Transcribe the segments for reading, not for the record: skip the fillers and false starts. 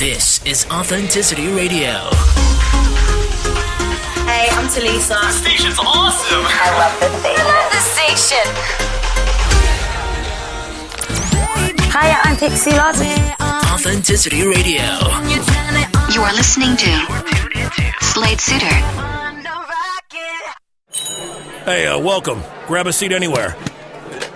This is Authenticity Radio. Hey, I'm Talisa. The station's awesome. I love the station. I love the station. Hi, I'm Pixie Lawson. Authenticity Radio. You are listening to Slade Suter. Hey, welcome. Grab a seat anywhere.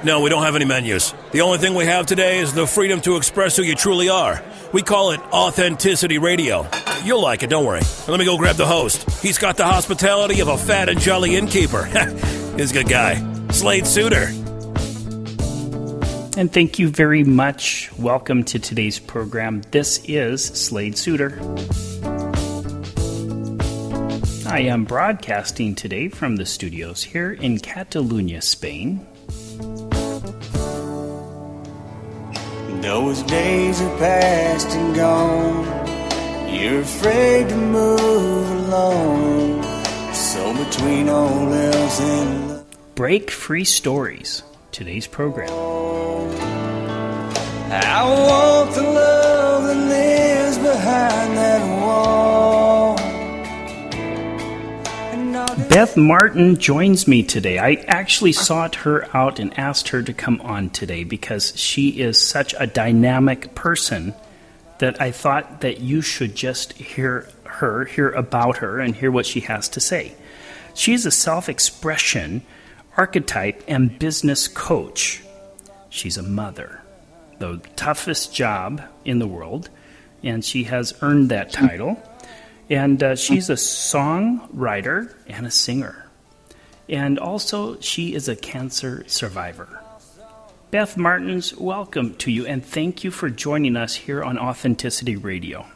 No, we don't have any menus. The only thing we have today is the freedom to express who you truly are. We call it Authenticity Radio. You'll like it, don't worry. Let me go grab the host. He's got the hospitality of a fat and jolly innkeeper. He's a good guy. Slade Suter. And thank you very much. Welcome to today's program. This is Slade Suter. I am broadcasting today from the studios here in Catalonia, Spain. Those days are past and gone. You're afraid to move alone. So between all else and love. Break Free Stories, today's program. I want the love that lives behind that wall. Beth Martens joins me today. I actually sought her out and asked her to come on today because she is such a dynamic person that I thought that you should just hear about her, and hear what she has to say. She's a self-expression, archetype, and business coach. She's a mother, the toughest job in the world, and she has earned that title. And she's a songwriter and a singer. And also, she is a cancer survivor. Beth Martens, welcome to you, and thank you for joining us here on Authenticity Radio.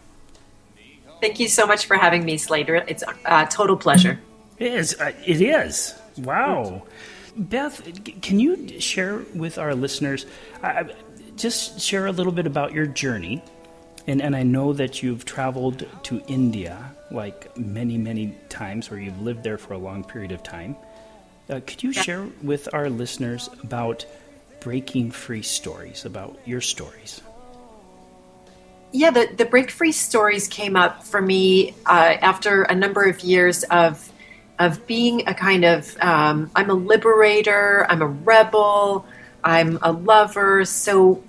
Thank you so much for having me, Slater. It's a total pleasure. It is. Wow. Beth, can you share with our listeners, just share a little bit about your journey? And I know that you've traveled to India like many, many times, or you've lived there for a long period of time. Could you share with our listeners about breaking free stories, about your stories? Yeah, the Break Free Stories came up for me after a number of years of being a kind of, I'm a liberator, I'm a rebel, I'm a lover. So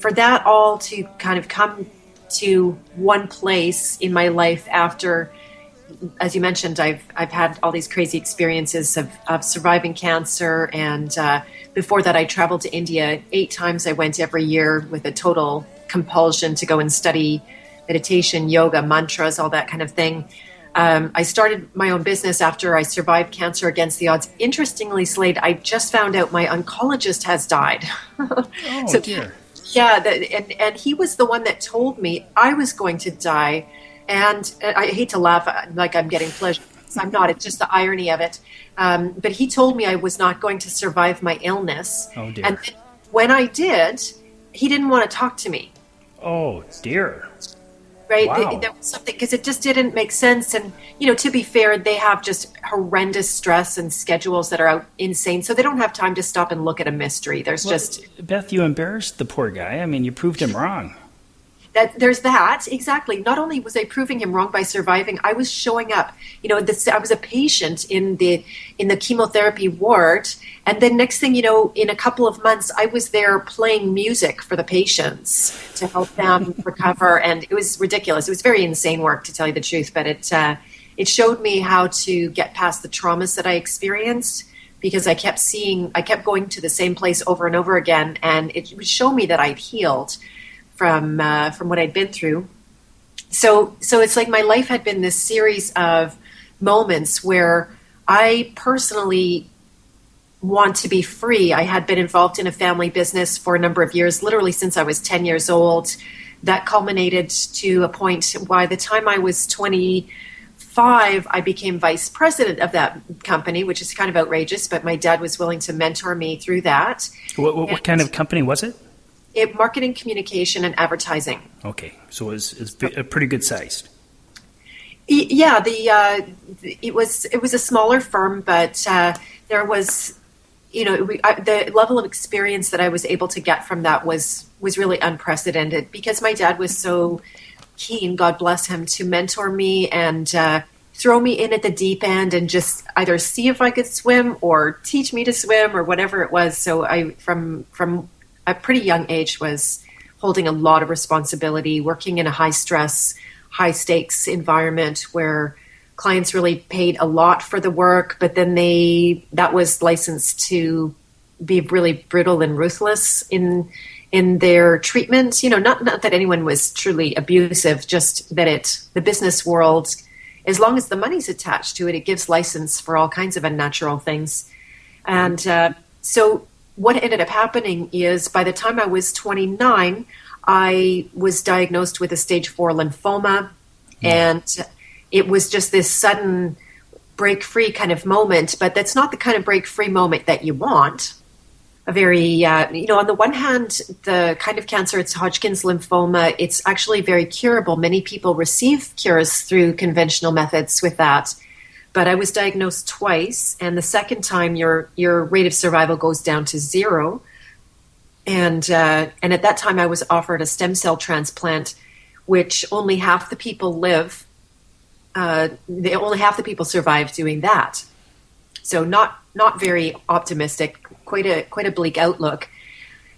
for that all to kind of come to one place in my life after, as you mentioned, I've had all these crazy experiences of surviving cancer. And before that, I traveled to India 8 times. I went every year with a total compulsion to go and study meditation, yoga, mantras, all that kind of thing. I started my own business after I survived cancer against the odds. Interestingly, Slade, I just found out my oncologist has died. Oh, dear. Yeah, and he was the one that told me I was going to die. And I hate to laugh like I'm getting pleasure. I'm not. It's just the irony of it. But he told me I was not going to survive my illness. Oh, dear. And when I did, he didn't want to talk to me. Oh, dear. Right? Wow. That was something, because it just didn't make sense. And, to be fair, they have just horrendous stress and schedules that are out insane. So they don't have time to stop and look at a mystery. Beth, you embarrassed the poor guy. I mean, you proved him wrong. There's that, exactly. Not only was I proving him wrong by surviving, I was showing up. I was a patient in the chemotherapy ward, and then next thing you know, in a couple of months, I was there playing music for the patients to help them recover, and it was ridiculous. It was very insane work, to tell you the truth, but it showed me how to get past the traumas that I experienced, because I kept going to the same place over and over again, and it would show me that I'd healed from what I'd been through. So it's like my life had been this series of moments where I personally want to be free. I had been involved in a family business for a number of years, literally since I was 10 years old. That culminated to a point by the time I was 25, I became vice president of that company, which is kind of outrageous, but my dad was willing to mentor me through that. What kind of company was it? Marketing, communication, and advertising. Okay, so it's pretty good sized. Yeah, it was a smaller firm, but there was the level of experience that I was able to get from that was really unprecedented, because my dad was so keen, God bless him, to mentor me and throw me in at the deep end and just either see if I could swim or teach me to swim or whatever it was. So I, from a pretty young age, was holding a lot of responsibility, working in a high stress, high stakes environment where clients really paid a lot for the work, but then that was licensed to be really brutal and ruthless in their treatment. Not that anyone was truly abusive, just that the business world, as long as the money's attached to it, it gives license for all kinds of unnatural things. And so what ended up happening is, by the time I was 29, I was diagnosed with a stage 4 lymphoma, and it was just this sudden break free kind of moment. But that's not the kind of break free moment that you want. A very, on the one hand, the kind of cancer, it's Hodgkin's lymphoma, it's actually very curable. Many people receive cures through conventional methods with that. But I was diagnosed twice, and the second time your rate of survival goes down to 0. And at that time I was offered a stem cell transplant, which only half the people live. Only half the people survive doing that. So not very optimistic, quite a bleak outlook.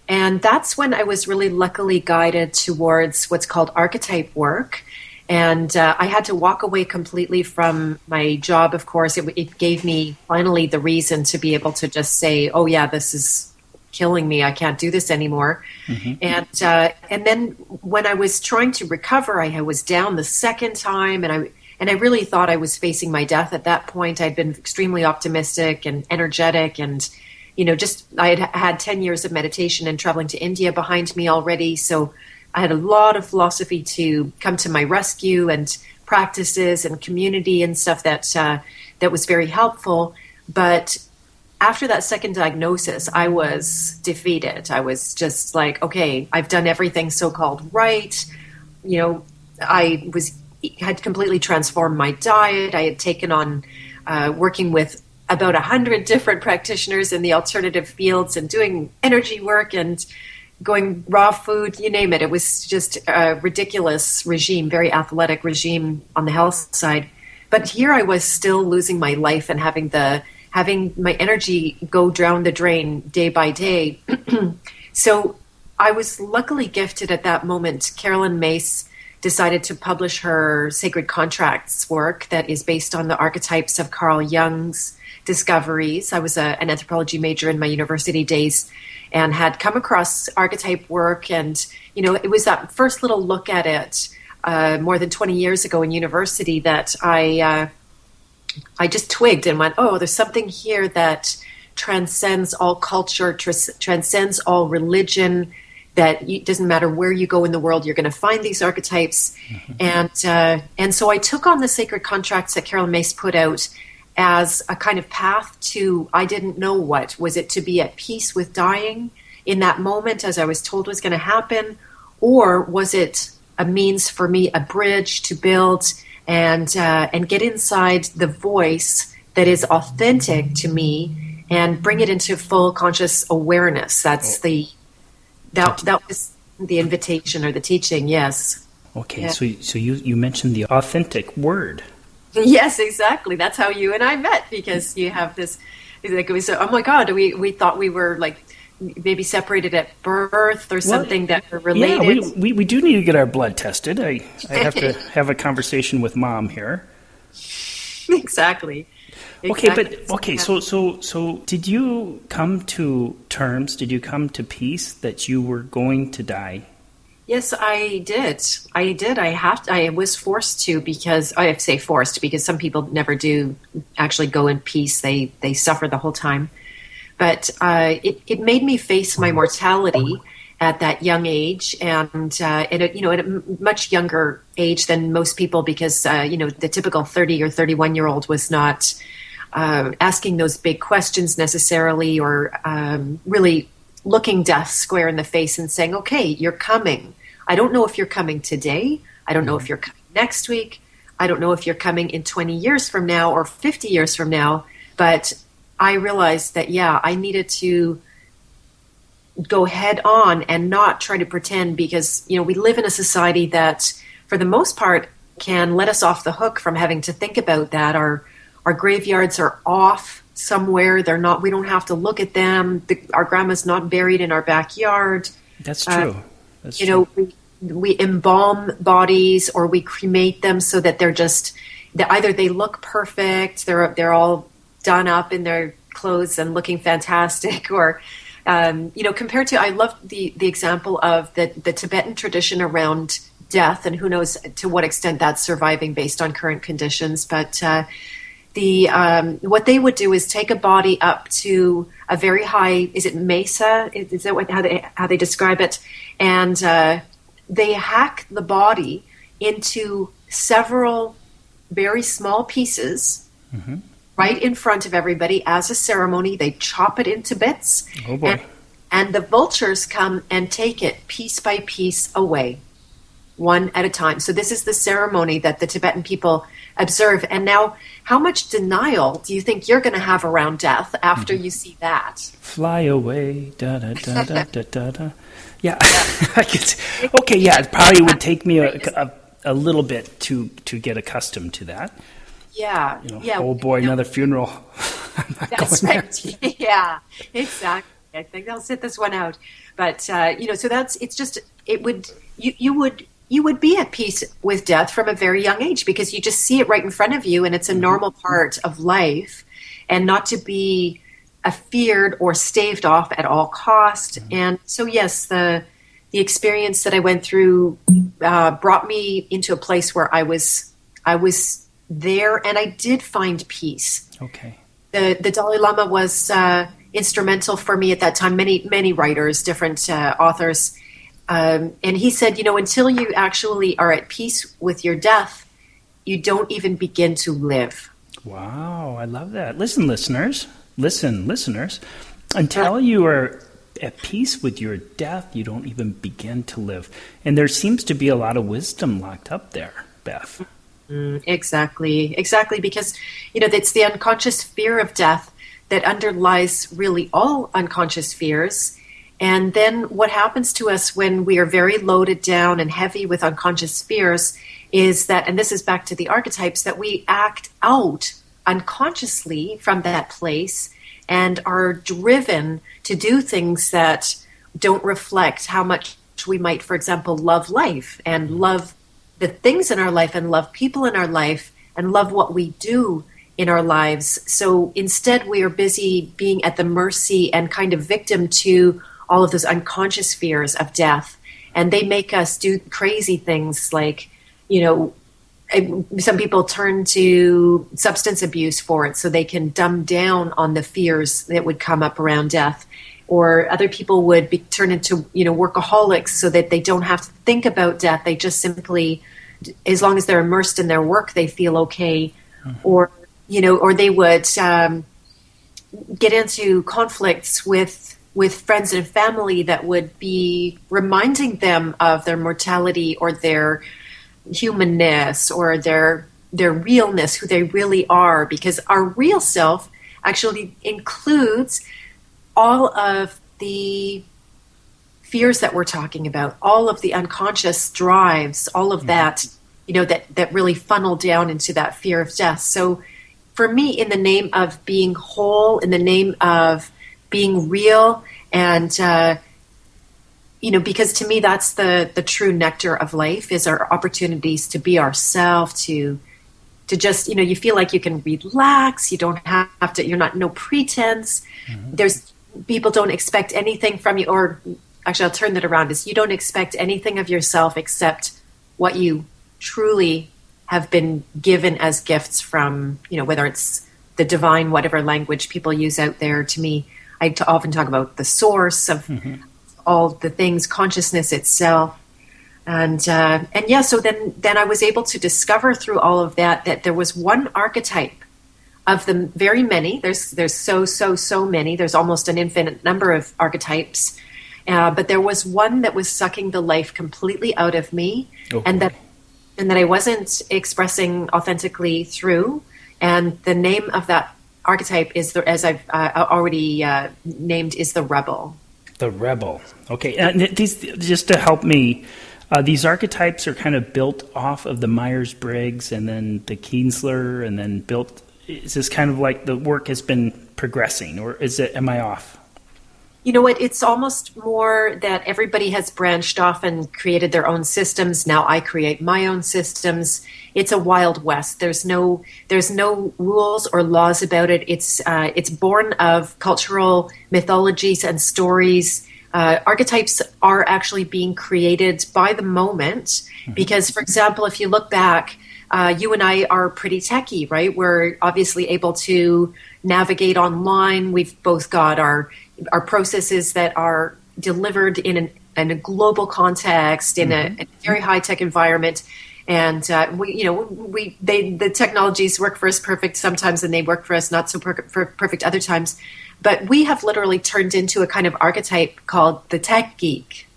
And that's when I was really luckily guided towards what's called archetype work. And I had to walk away completely from my job, of course. It gave me finally the reason to be able to just say, oh yeah, this is killing me. I can't do this anymore. Mm-hmm. And then when I was trying to recover, I was down the second time, and I really thought I was facing my death at that point. I'd been extremely optimistic and energetic, and I had had 10 years of meditation and traveling to India behind me already. So I had a lot of philosophy to come to my rescue, and practices and community and stuff that was very helpful. But after that second diagnosis, I was defeated. I was just like, okay, I've done everything so-called right. I had completely transformed my diet. I had taken on working with about 100 different practitioners in the alternative fields and doing energy work and going raw food, you name it. It was just a ridiculous regime, very athletic regime on the health side. But here I was still losing my life and having my energy go down the drain day by day. So I was luckily gifted at that moment. Carolyn Mace decided to publish her Sacred Contracts work that is based on the archetypes of Carl Jung's discoveries. I was an anthropology major in my university days and had come across archetype work. And, it was that first little look at it more than 20 years ago in university that I just twigged and went, oh, there's something here that transcends all culture, transcends all religion, that it doesn't matter where you go in the world, you're going to find these archetypes. Mm-hmm. And so I took on the Sacred Contracts that Carolyn Mace put out as a kind of path to, I didn't know what. Was it to be at peace with dying in that moment as I was told was going to happen? Or was it a means for me, a bridge to build and get inside the voice that is authentic to me and bring it into full conscious awareness? That's that was the invitation or the teaching, yes. Okay, yeah. So you mentioned the authentic word. Yes, exactly. That's how you and I met, because you have this, like, it was, oh my God, we thought we were like maybe separated at birth or something, that were related. Yeah, we do need to get our blood tested. I have to have a conversation with Mom here. Exactly. So did you come to terms, did you come to peace that you were going to die? Yes, I did. I was forced to, because I say forced because some people never do actually go in peace. They suffer the whole time. But it made me face my mortality at that young age, and at a much younger age than most people, because the typical 30 or 31-year-old was not asking those big questions necessarily, or really looking death square in the face and saying, okay, you're coming. I don't know if you're coming today. I don't know if you're coming next week. I don't know if you're coming in 20 years from now or 50 years from now, but I realized that, I needed to go head on and not try to pretend, because, we live in a society that, for the most part, can let us off the hook from having to think about that. Our graveyards are off somewhere. They're not, we don't have to look at them. Our grandma's not buried in our backyard. That's true. That's true. true. We embalm bodies, or we cremate them so that they're just, either they look perfect, they're all done up in their clothes and looking fantastic, or compared to, I love the example of the Tibetan tradition around death, and who knows to what extent that's surviving based on current conditions. But what they would do is take a body up to a very high, is it mesa? Is that how they describe it? And they hack the body into several very small pieces. Mm-hmm. Right in front of everybody as a ceremony. They chop it into bits. Oh boy. And the vultures come and take it piece by piece away, one at a time. So this is the ceremony that the Tibetan people observe. And now, how much denial do you think you're going to have around death after you see that? Fly away, da da da da da da da. Yeah, okay. Yeah, it probably would take me a little bit to get accustomed to that. Yeah, Oh boy, another funeral. That's right. Yeah, exactly. I think they'll sit this one out. But so you would be at peace with death from a very young age, because you just see it right in front of you, and it's a normal part of life, and not to be feared or staved off at all cost. And so, yes, the experience that I went through brought me into a place where I was there, and I did find peace. Okay. The Dalai Lama was instrumental for me at that time. Many writers, different authors, and he said, until you actually are at peace with your death, you don't even begin to live. Wow, I love that. Listen, listeners. Until you are at peace with your death, you don't even begin to live. And there seems to be a lot of wisdom locked up there, Beth. Exactly, because it's the unconscious fear of death that underlies really all unconscious fears. And then what happens to us when we are very loaded down and heavy with unconscious fears is that, and this is back to the archetypes, that we act out unconsciously from that place and are driven to do things that don't reflect how much we might, for example, love life and love the things in our life and love people in our life and love what we do in our lives. So instead, we are busy being at the mercy and kind of victim to all of those unconscious fears of death. And they make us do crazy things like, some people turn to substance abuse for it so they can dumb down on the fears that would come up around death. Or other people would turn into, workaholics so that they don't have to think about death. They just simply, as long as they're immersed in their work, they feel okay. Mm-hmm. Or they would get into conflicts with friends and family that would be reminding them of their mortality or their humanness or their realness, who they really are, because our real self actually includes all of the fears that we're talking about, all of the unconscious drives, all of that, that really funnel down into that fear of death. So for me, in the name of being whole, in the name of being real, and because to me that's the true nectar of life, is our opportunities to be ourselves, to just, you feel like you can relax, you don't have to, you're not, no pretense. Mm-hmm. There's people don't expect anything from you, or actually I'll turn that around, is you don't expect anything of yourself except what you truly have been given as gifts from, whether it's the divine, whatever language people use out there. To me, I often talk about the source of all the things, consciousness itself. And so then I was able to discover through all of that there was one archetype of the very many. There's so many. There's almost an infinite number of archetypes. But there was one that was sucking the life completely out of me, and that I wasn't expressing authentically through. And the name of that archetype is as I've already named, is the rebel. The rebel. Okay, and these, just to help me, these archetypes are kind of built off of the Myers-Briggs and then the Kienzler, and then built. Is this kind of like the work has been progressing, or am I off? You know what? It's almost more that everybody has branched off and created their own systems. Now I create my own systems. It's a wild west. There's no rules or laws about it. It's born of cultural mythologies and stories. Archetypes are actually being created by the moment because, for example, if you look back, you and I are pretty techie, right? We're obviously able to navigate online. We've both got our processes that are delivered in a global context, in a very high-tech environment. And the technologies work for us perfect sometimes, and they work for us not so perfect other times. But we have literally turned into a kind of archetype called the tech geek.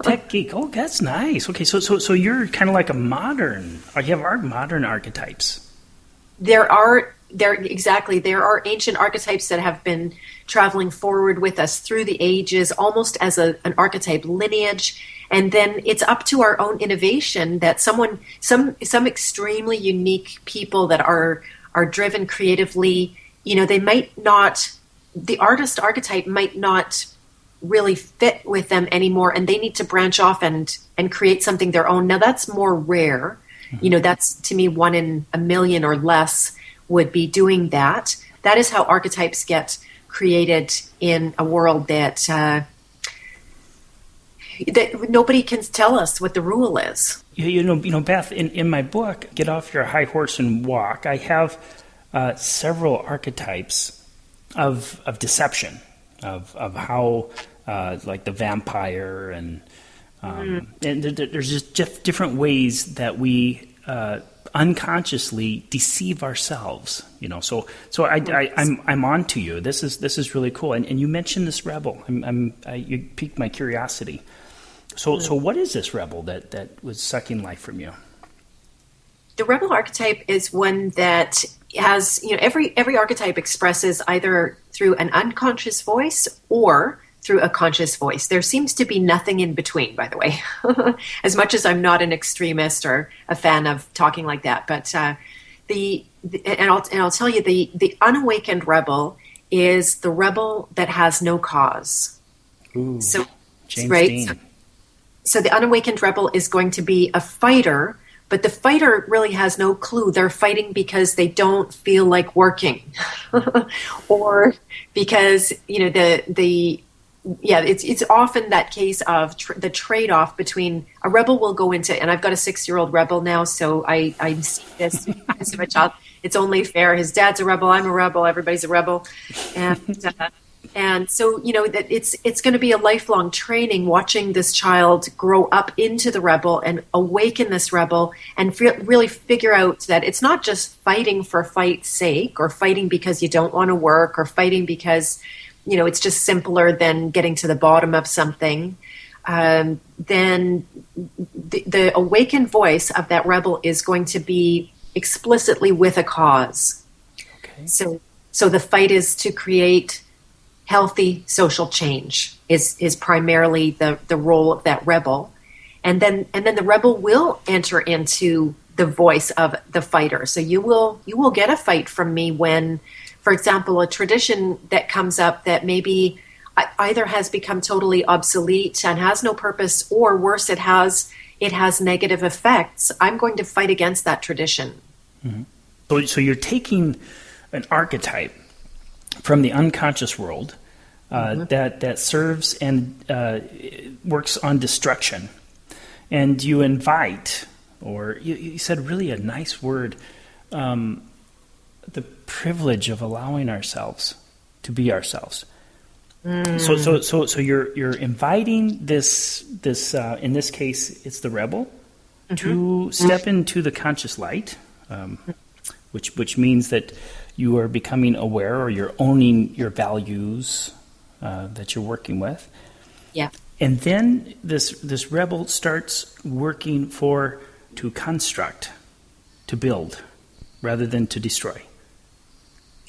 Tech geek. Oh, that's nice. Okay, so you're kind of like a modern. You have modern archetypes. There are ancient archetypes that have been traveling forward with us through the ages, almost as an archetype lineage. And then it's up to our own innovation that some extremely unique people that are driven creatively, they might not, the artist archetype might not really fit with them anymore, and they need to branch off and create something their own. Now that's more rare. That's, to me, 1 in a million or less would be doing that. That is how archetypes get created in a world that nobody can tell us what the rule is. Beth, in my book, Get Off Your High Horse and Walk, I have several archetypes of deception, of how, like the vampire, and there's just different ways that we unconsciously deceive ourselves. So I'm on to you. This is really cool. And you mentioned this rebel. You piqued my curiosity. So what is this rebel that was sucking life from you? The rebel archetype is one that has, every archetype expresses either through an unconscious voice or through a conscious voice. There seems to be nothing in between, by the way, as much as I'm not an extremist or a fan of talking like that. But I'll tell you, the unawakened rebel is the rebel that has no cause. Ooh, so, James right? Dean. So the unawakened rebel is going to be a fighter, but the fighter really has no clue. They're fighting because they don't feel like working, or because it's often that case of the trade-off between a rebel will go into, and I've got a 6-year-old rebel now, so I see this as a child. It's only fair. His dad's a rebel. I'm a rebel. Everybody's a rebel, and so that it's going to be a lifelong training, watching this child grow up into the rebel and awaken this rebel, and really figure out that it's not just fighting for fight's sake, or fighting because you don't want to work, or fighting because it's just simpler than getting to the bottom of something. Then the awakened voice of that rebel is going to be explicitly with a cause. Okay. So the fight is to create healthy social change is primarily the role of that rebel. And then the rebel will enter into the voice of the fighter. So you will get a fight from me when, for example, a tradition that comes up that maybe either has become totally obsolete and has no purpose, or worse, it has negative effects. I'm going to fight against that tradition. Mm-hmm. So you're taking an archetype from the unconscious world that serves and works on destruction, and you invite, or you said really a nice word, the privilege of allowing ourselves to be ourselves. So you're inviting this in this case it's the rebel to step into the conscious light, which means that you are becoming aware, or you're owning your values that you're working with. Yeah. And then this rebel starts working to construct, to build, rather than to destroy.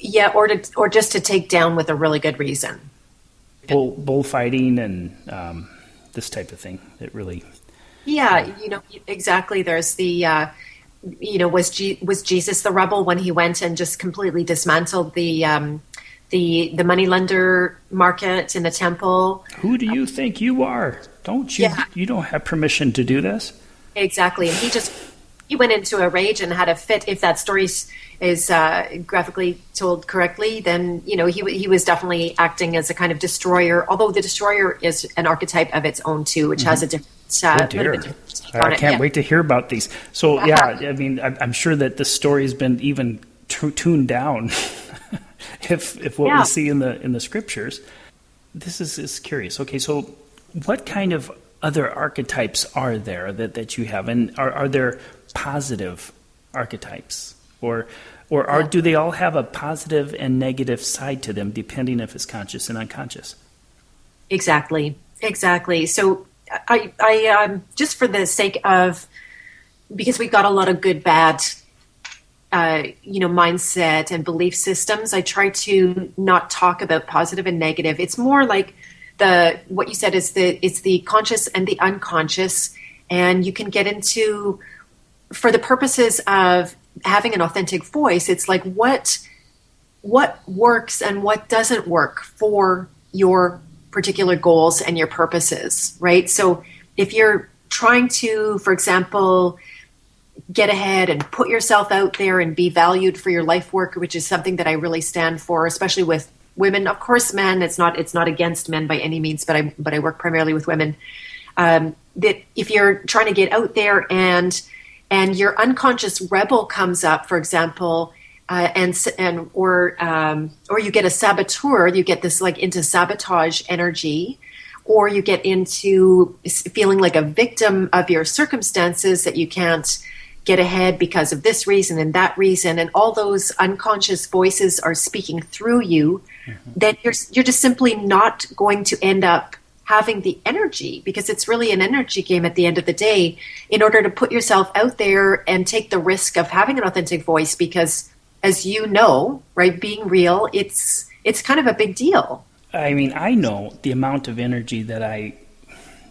Yeah, or just to take down with a really good reason. Bullfighting and this type of thing. It really. Yeah, exactly. There's the, was Jesus the rebel when he went and just completely dismantled the moneylender market in the temple? Who do you think you are? Don't you? Yeah. You don't have permission to do this. Exactly, and he went into a rage and had a fit. If that story is graphically told correctly, then he was definitely acting as a kind of destroyer. Although the destroyer is an archetype of its own too, which has a different. I can't wait to hear about these. So yeah, I mean, I'm sure that the story has been even tuned down. if what we see in the scriptures, this is curious. Okay, so what kind of other archetypes are there that you have, and are there positive archetypes, or do they all have a positive and negative side to them, depending if it's conscious and unconscious? Exactly. So I just for the sake of, because we've got a lot of good, bad, mindset and belief systems, I try to not talk about positive and negative. It's more like what you said is it's the conscious and the unconscious, and you can get into, for the purposes of having an authentic voice, it's like what works and what doesn't work for your particular goals and your purposes, right? So if you're trying to, for example, get ahead and put yourself out there and be valued for your life work, which is something that I really stand for, especially with women. Of course, men, it's not against men by any means, but I work primarily with women. That if you're trying to get out there and your unconscious rebel comes up, for example, or you get a saboteur, you get this like into sabotage energy, or you get into feeling like a victim of your circumstances, that you can't get ahead because of this reason and that reason, and all those unconscious voices are speaking through you, then you're just simply not going to end up having the energy, because it's really an energy game at the end of the day, in order to put yourself out there and take the risk of having an authentic voice, because as you know, right, being real, it's kind of a big deal. I mean, I know the amount of energy that I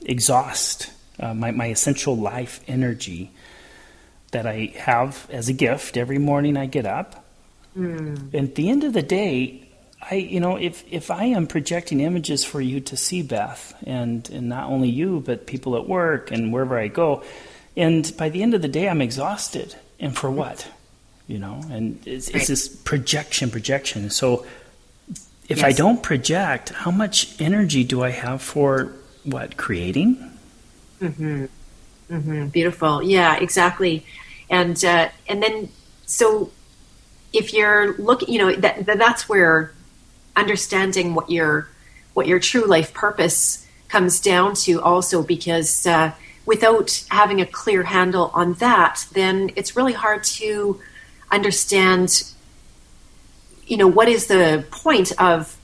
exhaust, my essential life energy that I have as a gift every morning I get up. And at the end of the day, if I am projecting images for you to see, Beth, and not only you, but people at work and wherever I go, and by the end of the day, I'm exhausted. And for what? And it's this projection. So if I don't project, how much energy do I have for creating? Beautiful. Yeah, exactly. And then, so if you're looking, that's where understanding what your true life purpose comes down to also, because without having a clear handle on that, then it's really hard to understand, what is the point of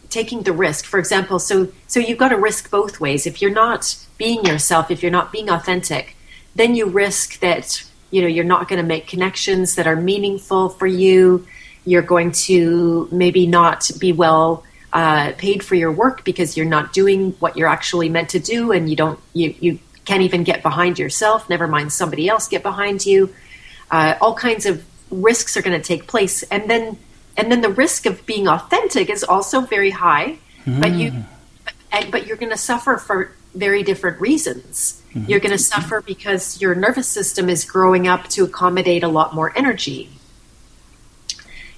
taking the risk. For example, so you've got to risk both ways. If you're not being yourself, if you're not being authentic, then you risk that, you're not going to make connections that are meaningful for you. You're going to maybe not be well paid for your work, because you're not doing what you're actually meant to do, and you can't even get behind yourself, never mind somebody else get behind you. All kinds of risks are going to take place, and then the risk of being authentic is also very high, but you're going to suffer for very different reasons. You're going to suffer because your nervous system is growing up to accommodate a lot more energy.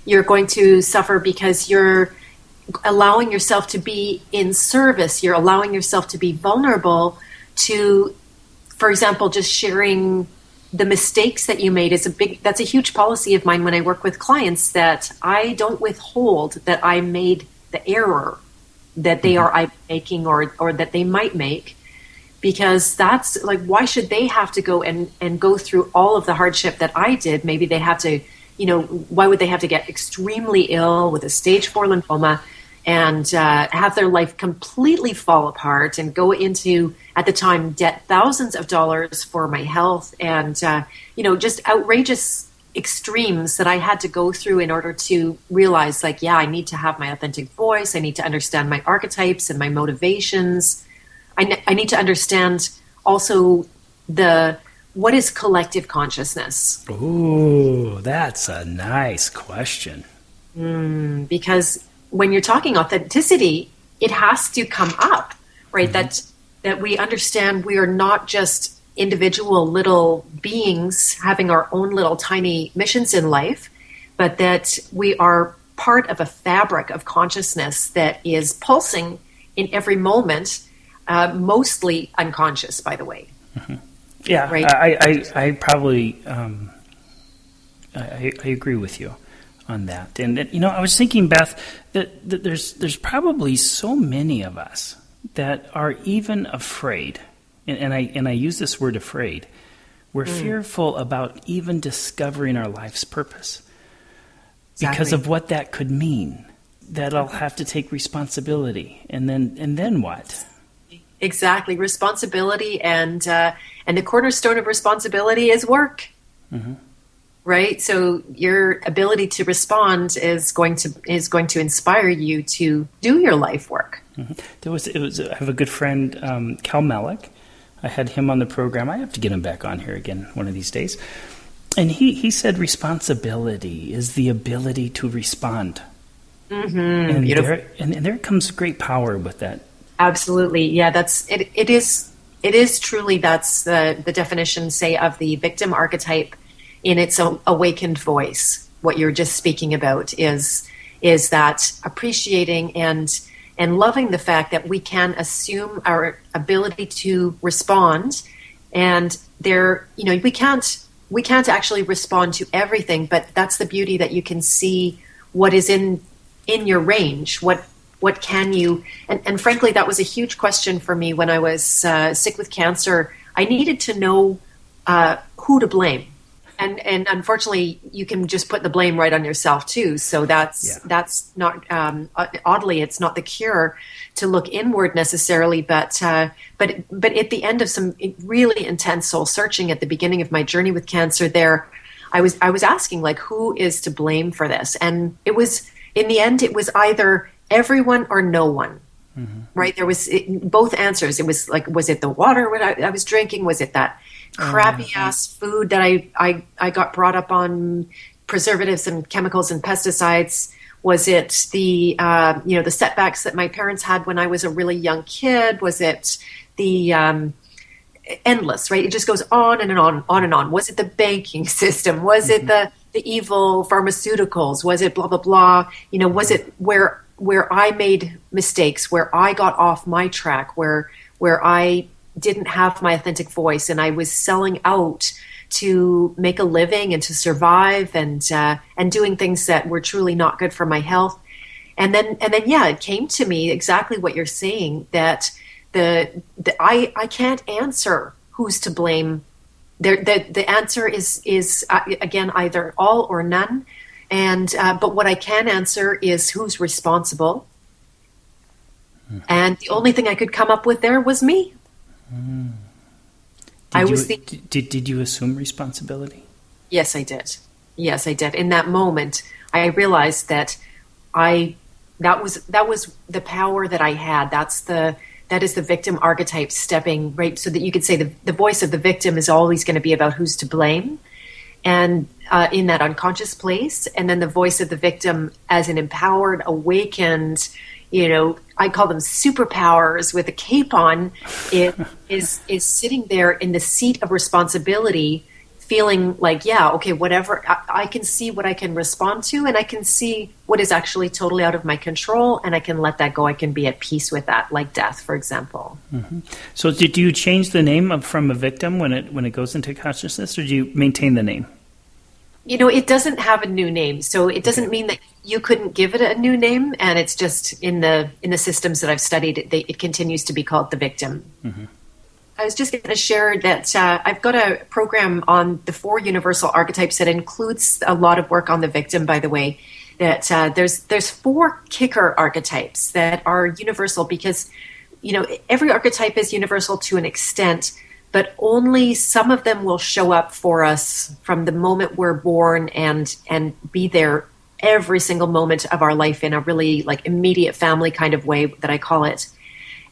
You're going to suffer because you're allowing yourself to be in service. You're allowing yourself to be vulnerable to, for example, just sharing the mistakes that you made. That's a huge policy of mine when I work with clients, that I don't withhold that I made the error that they are making or that they might make, because that's like, why should they have to go and go through all of the hardship that I did? Maybe they have to, why would they have to get extremely ill with a stage 4 lymphoma and have their life completely fall apart and go into, at the time, debt thousands of dollars for my health, and just outrageous extremes that I had to go through in order to realize, like, yeah, I need to have my authentic voice. I need to understand my archetypes and my motivations. I need to understand also what is collective consciousness. Ooh, that's a nice question. Because when you're talking authenticity, it has to come up, right? That we understand we are not just individual little beings having our own little tiny missions in life, but that we are part of a fabric of consciousness that is pulsing in every moment, mostly unconscious, by the way. Yeah, right? I probably I agree with you on that. And I was thinking, Beth, that there's probably so many of us that are even afraid. And I use this word afraid. We're fearful about even discovering our life's purpose because of what that could mean. That I'll have to take responsibility, and then what? Exactly, responsibility, and the cornerstone of responsibility is work. Right. So your ability to respond is going to inspire you to do your life work. I have a good friend, Cal Malik. I had him on the program. I have to get him back on here again one of these days. And he said responsibility is the ability to respond. And there comes great power with that. Absolutely. Yeah, it is truly, that's the definition, say, of the victim archetype in its awakened voice. What you're just speaking about is that appreciating and loving the fact that we can assume our ability to respond, and we can't actually respond to everything, but that's the beauty, that you can see what is in your range. What can you, and frankly, that was a huge question for me when I was sick with cancer. I needed to know who to blame. And unfortunately, you can just put the blame right on yourself too. So that's not, oddly, it's not the cure to look inward necessarily, but at the end of some really intense soul searching at the beginning of my journey with cancer, I was asking, like, who is to blame for this? And it was, in the end, it was either everyone or no one. Right? There was both answers. It was like, was it the water I was drinking? Was it that crappy ass food that I got brought up on, preservatives and chemicals and pesticides? Was it the the setbacks that my parents had when I was a really young kid? Was it the endless, right? It just goes on and on and on. Was it the banking system? Was it the evil pharmaceuticals? Was it blah blah blah? Was it where I made mistakes, where I got off my track, where I didn't have my authentic voice, and I was selling out to make a living and to survive, and doing things that were truly not good for my health. And then it came to me exactly what you're saying, that I can't answer who's to blame. The answer is again, either all or none. And but what I can answer is who's responsible. And the only thing I could come up with there was me. Did you assume responsibility? Yes, I did. Yes, I did. In that moment, I realized that that was the power that I had. That is the victim archetype stepping, right? So that you could say the voice of the victim is always going to be about who's to blame, and in that unconscious place. And then the voice of the victim as an empowered, awakened, I call them superpowers with a cape on, is sitting there in the seat of responsibility, feeling like, yeah, okay, whatever, I can see what I can respond to, and I can see what is actually totally out of my control, and I can let that go. I can be at peace with that, like death, for example. So did you change the name from a victim when it goes into consciousness, or do you maintain the name? It doesn't have a new name, so it doesn't mean that you couldn't give it a new name, and it's just in the systems that I've studied, it continues to be called the victim. I was just going to share that I've got a program on the 4 universal archetypes that includes a lot of work on the victim, by the way. That there's 4 kicker archetypes that are universal, because every archetype is universal to an extent, but only some of them will show up for us from the moment we're born and be there every single moment of our life in a really like immediate family kind of way that I call it.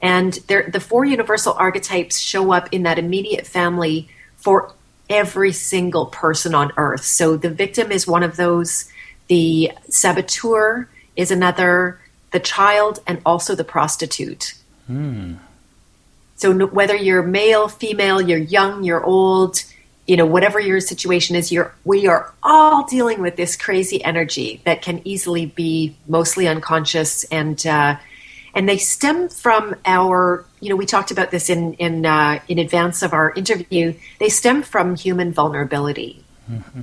And the 4 universal archetypes show up in that immediate family for every single person on earth. So the victim is one of those, the saboteur is another, the child, and also the prostitute. So whether you're male, female, you're young, you're old, whatever your situation is, we are all dealing with this crazy energy that can easily be mostly unconscious, and they stem from our, we talked about this in advance of our interview. They stem from human vulnerability. Mm-hmm.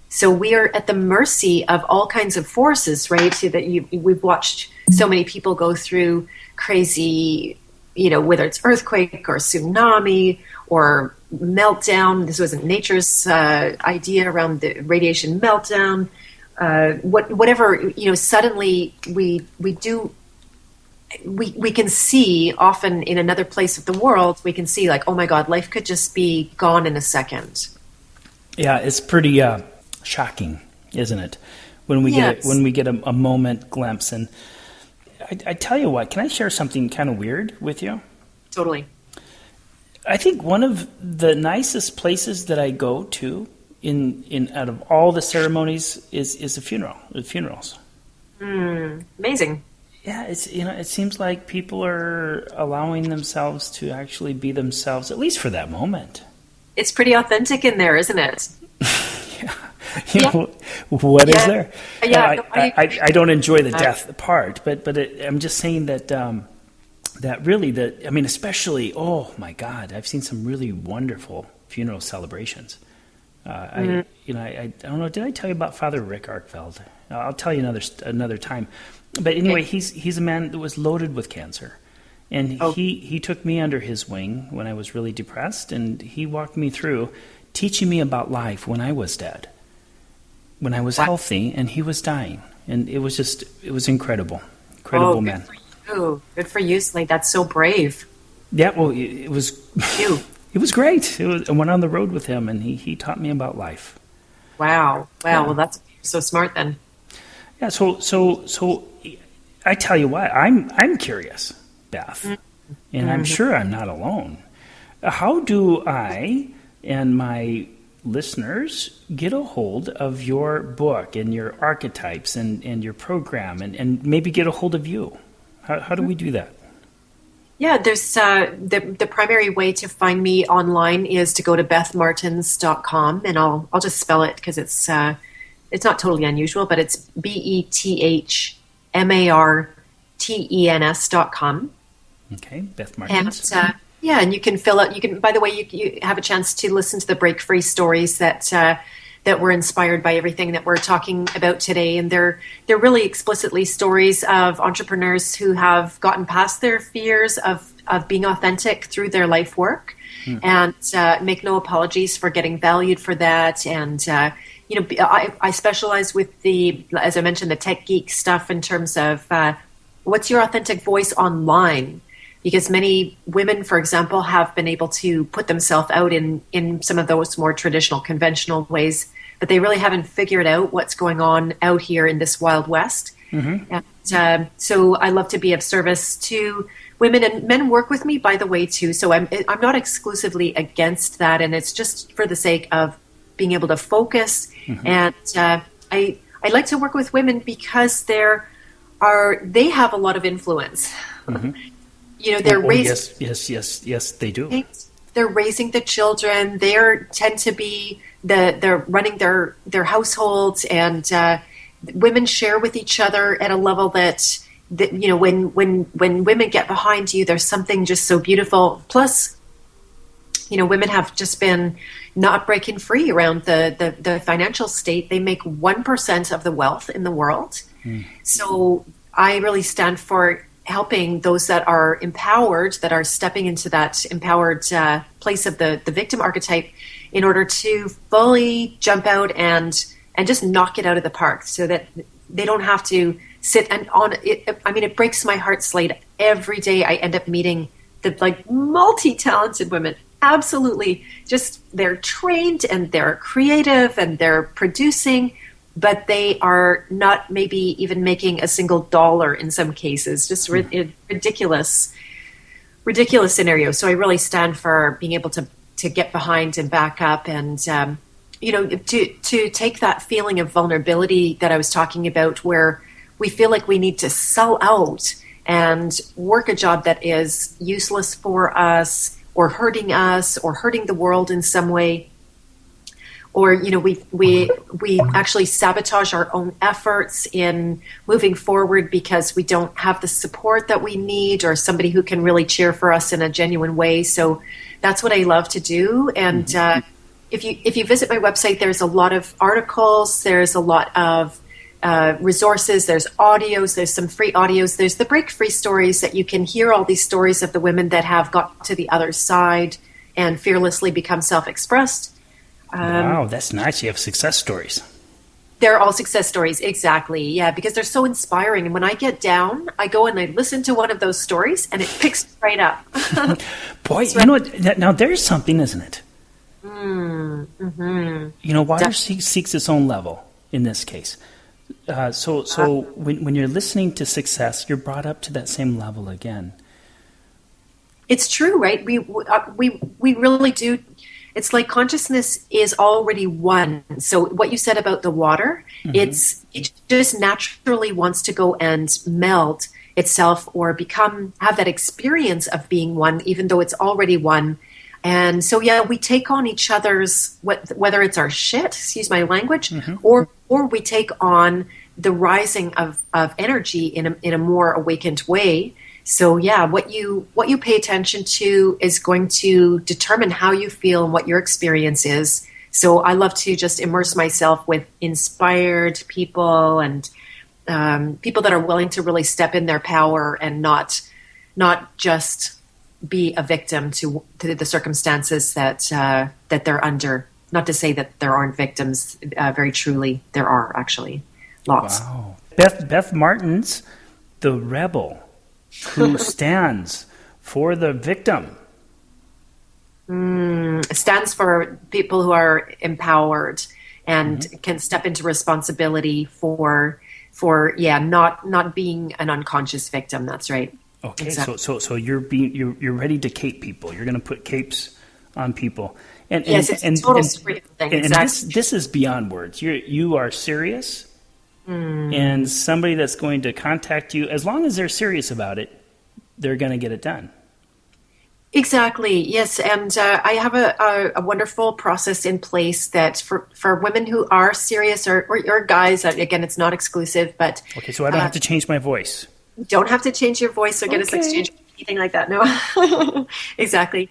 So we are at the mercy of all kinds of forces, right? So that we've watched so many people go through crazy, whether it's earthquake or tsunami or meltdown. This wasn't nature's idea around the radiation meltdown. Whatever, suddenly we can see often in another place of the world, we can see like, oh my God, life could just be gone in a second. Yeah, it's pretty shocking, isn't it? When we get a moment glimpse. And I tell you what, can I share something kind of weird with you? Totally. I think one of the nicest places that I go to in out of all the ceremonies is a funeral, funerals. Amazing. Yeah, it's it seems like people are allowing themselves to actually be themselves, at least for that moment. It's pretty authentic in there, isn't it? What is there? Yeah, I don't enjoy the death part, but I'm just saying that that really especially, oh my God, I've seen some really wonderful funeral celebrations. I don't know. Did I tell you about Father Rick Arkfeld? I'll tell you another time. But anyway, he's a man that was loaded with cancer. And he took me under his wing when I was really depressed, and he walked me through teaching me about life when I was dead, when I was healthy and he was dying. And it was incredible. Incredible man. Good for you, Slade. That's so brave. Yeah, well, it was it was great. I went on the road with him, and he taught me about life. Wow. Yeah. Well, that's so smart then. Yeah, so I tell you what, I'm curious, Beth, and I'm sure I'm not alone. How do I and my listeners get a hold of your book and your archetypes and your program and maybe get a hold of you? How do we do that? Yeah, there's the primary way to find me online is to go to bethmartens.com, and I'll just spell it because it's not totally unusual, but it's BethMartens.com. Okay, Beth Martens. And and you can fill out. By the way, you have a chance to listen to the Break Free stories that were inspired by everything that we're talking about today, and they're really explicitly stories of entrepreneurs who have gotten past their fears of being authentic through their life work, and make no apologies for getting valued for that. And I specialize with as I mentioned, the tech geek stuff in terms of what's your authentic voice online. Because many women, for example, have been able to put themselves out in some of those more traditional, conventional ways, but they really haven't figured out what's going on out here in this Wild West. Mm-hmm. And so I love to be of service to women, and men work with me, by the way, too. So I'm not exclusively against that, and it's just for the sake of being able to focus. Mm-hmm. And I like to work with women because they have a lot of influence. Mm-hmm. They're raising. Yes, they do. They're raising the children. They tend to be they're running their households, and women share with each other at a level that when women get behind you, there's something just so beautiful. Plus, women have just been not breaking free around the financial state. They make 1% of the wealth in the world. So I really stand for helping those that are empowered, that are stepping into that empowered place of the victim archetype in order to fully jump out and just knock it out of the park, so that they don't have to sit on it. I mean, it breaks my heart, Slade. Every day I end up meeting the multi-talented women, absolutely. Just they're trained and they're creative and they're producing, but they are not maybe even making a single dollar in some cases. Just ridiculous scenario. So I really stand for being able to get behind and back up and, to take that feeling of vulnerability that I was talking about where we feel like we need to sell out and work a job that is useless for us or hurting the world in some way. Or, we actually sabotage our own efforts in moving forward because we don't have the support that we need or somebody who can really cheer for us in a genuine way. So that's what I love to do. And if you visit my website, there's a lot of articles, there's a lot of resources, there's audios, there's some free audios, there's the Break Free stories that you can hear all these stories of the women that have got to the other side and fearlessly become self-expressed. Wow, that's nice. You have success stories. They're all success stories, exactly. Yeah, because they're so inspiring. And when I get down, I go and I listen to one of those stories, and it picks right up. Boy, you know what? Now there's something, isn't it? Mm-hmm. Water seeks its own level in this case. So when you're listening to success, you're brought up to that same level again. It's true, right? We really do. It's like consciousness is already one. So what you said about the water, it just naturally wants to go and melt itself or have that experience of being one, even though it's already one. And so, yeah, we take on each other's, whether it's our shit, excuse my language, or we take on the rising of energy in a more awakened way. So yeah, what you pay attention to is going to determine how you feel and what your experience is. So I love to just immerse myself with inspired people and people that are willing to really step in their power and not just be a victim to the circumstances that they're under. Not to say that there aren't victims. Very truly, there are actually lots. Wow, Beth Martens, the rebel, who stands for the victim. Stands for people who are empowered and can step into responsibility for not being an unconscious victim. That's right. Okay, exactly. So you're ready to cape people. You're going to put capes on people. And yes, it's a total thing. Exactly. And this is beyond words. You are serious. And somebody that's going to contact you, as long as they're serious about it, they're going to get it done. Exactly. Yes. And I have a wonderful process in place that for women who are serious or guys, again, it's not exclusive, but. Okay. So I don't have to change my voice. Don't have to change your voice or get us exchanged. Anything like that. No, exactly.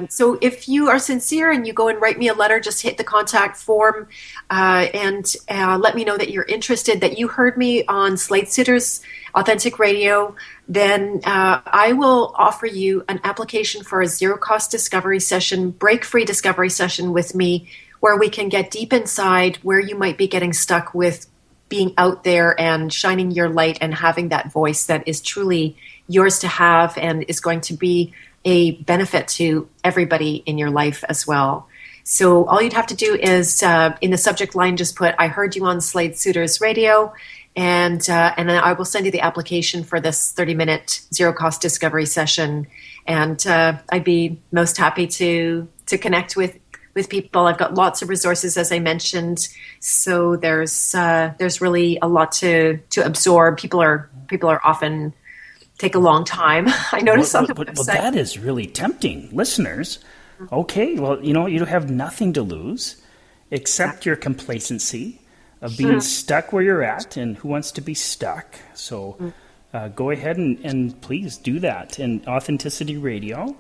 So if you are sincere and you go and write me a letter, just hit the contact form and let me know that you're interested, that you heard me on Slade Sitter's Authentic Radio, then I will offer you an application for a zero-cost discovery session, break-free discovery session with me, where we can get deep inside where you might be getting stuck with being out there and shining your light and having that voice that is truly yours to have and is going to be a benefit to everybody in your life as well. So all you'd have to do is in the subject line, just put, I heard you on Slade Sutter's radio, and then I will send you the application for this 30-minute zero-cost discovery session. And I'd be most happy to connect with people. I've got lots of resources, as I mentioned. So there's really a lot to absorb. People are often take a long time. I noticed on the website. Well, that is really tempting, listeners. Okay, well, you have nothing to lose except your complacency of being stuck where you're at, and who wants to be stuck? So go ahead and please do that. And Authenticity Radio,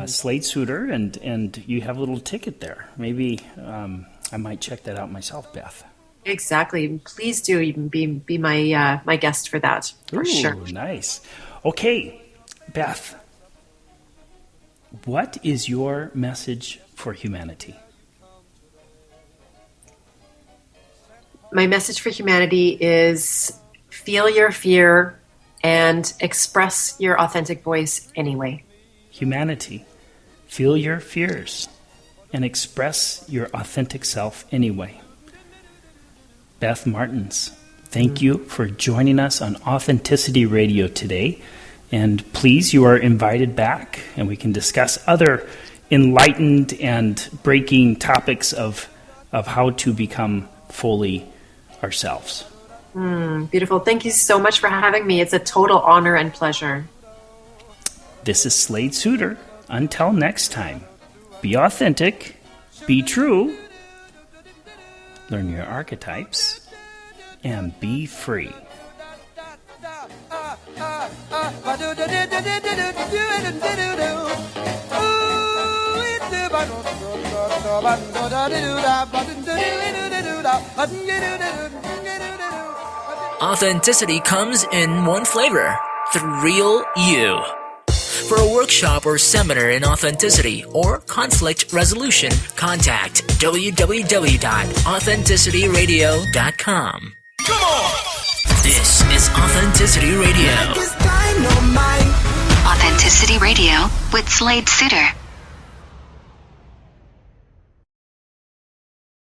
Slade Sutter, and you have a little ticket there. Maybe I might check that out myself, Beth. Exactly. Please do even be my guest for that. For sure. Nice. Okay, Beth, what is your message for humanity? My message for humanity is feel your fear and express your authentic voice anyway. Humanity. Feel your fears and express your authentic self anyway. Beth Martens, thank you for joining us on Authenticity Radio today. And please, you are invited back, and we can discuss other enlightened and breaking topics of how to become fully ourselves. Beautiful. Thank you so much for having me. It's a total honor and pleasure. This is Slade Suter. Until next time, be authentic, be true, learn your archetypes, and be free. Authenticity comes in one flavor, the real you. For a workshop or seminar in authenticity or conflict resolution, contact www.AuthenticityRadio.com. Come on! This is Authenticity Radio. Authenticity Radio with Slade Suter.